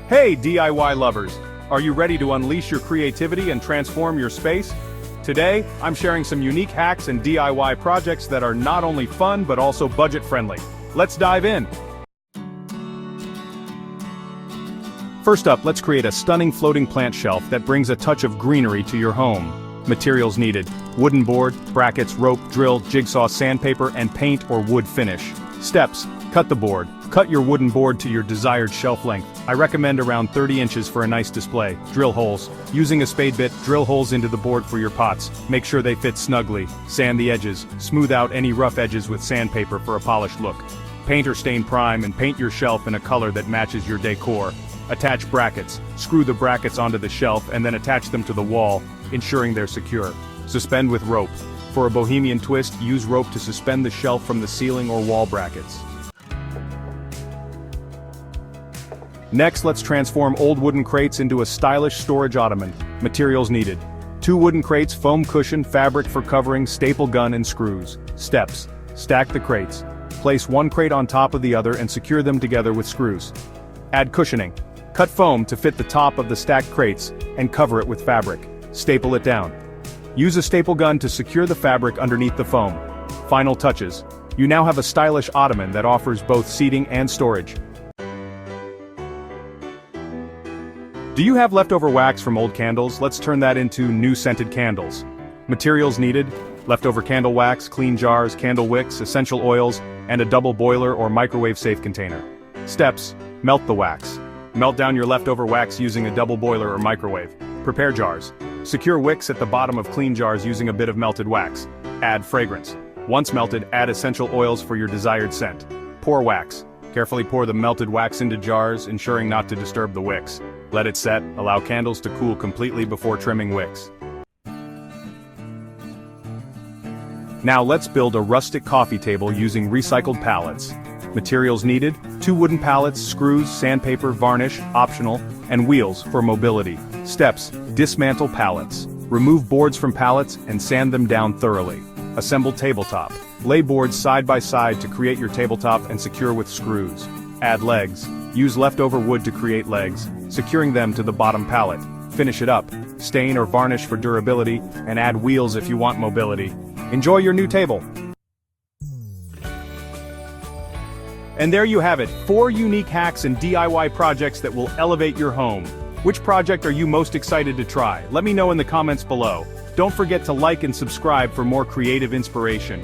Hey DIY lovers! Are you ready to unleash your creativity and transform your space? Today, I'm sharing some unique hacks and DIY projects that are not only fun but also budget-friendly. Let's dive in! First up, let's create a stunning floating plant shelf that brings a touch of greenery to your home. Materials needed: wooden board, brackets, rope, drill, jigsaw, sandpaper, and paint or wood finish. Steps: cut the board. Cut your wooden board to your desired shelf length. I recommend around 30 inches for a nice display. Drill holes. Using a spade bit, drill holes into the board for your pots. Make sure they fit snugly. Sand the edges. Smooth out any rough edges with sandpaper for a polished look. Paint or stain prime and paint your shelf in a color that matches your decor. Attach brackets. Screw the brackets onto the shelf and then attach them to the wall, ensuring they're secure. Suspend with rope. For a bohemian twist, use rope to suspend the shelf from the ceiling or wall brackets. Next, let's transform old wooden crates into a stylish storage ottoman. Materials needed: 2 wooden crates, foam cushion, fabric for covering, staple gun and screws. Steps: stack the crates. Place one crate on top of the other and secure them together with screws. Add cushioning. Cut foam to fit the top of the stacked crates and cover it with fabric. Staple it down. Use a staple gun to secure the fabric underneath the foam. Final touches: you now have a stylish ottoman that offers both seating and storage. Do you have leftover wax from old candles? Let's turn that into new scented candles. Materials needed: leftover candle wax, clean jars, candle wicks, essential oils, and a double boiler or microwave safe container. Steps: melt the wax. Melt down your leftover wax using a double boiler or microwave. Prepare jars. Secure wicks at the bottom of clean jars using a bit of melted wax. Add fragrance. Once melted, add essential oils for your desired scent. Pour wax. Carefully pour the melted wax into jars, ensuring not to disturb the wicks. Let it set, allow candles to cool completely before trimming wicks. Now let's build a rustic coffee table using recycled pallets. Materials needed: 2 wooden pallets, screws, sandpaper, varnish, optional, and wheels for mobility. Steps: dismantle pallets. Remove boards from pallets and sand them down thoroughly. Assemble tabletop. Lay boards side by side to create your tabletop and secure with screws. Add legs. Use leftover wood to create legs, securing them to the bottom pallet. Finish it up. Stain or varnish for durability, and add wheels if you want mobility. Enjoy your new table! And there you have it, 4 unique hacks and DIY projects that will elevate your home. Which project are you most excited to try? Let me know in the comments below. Don't forget to like and subscribe for more creative inspiration.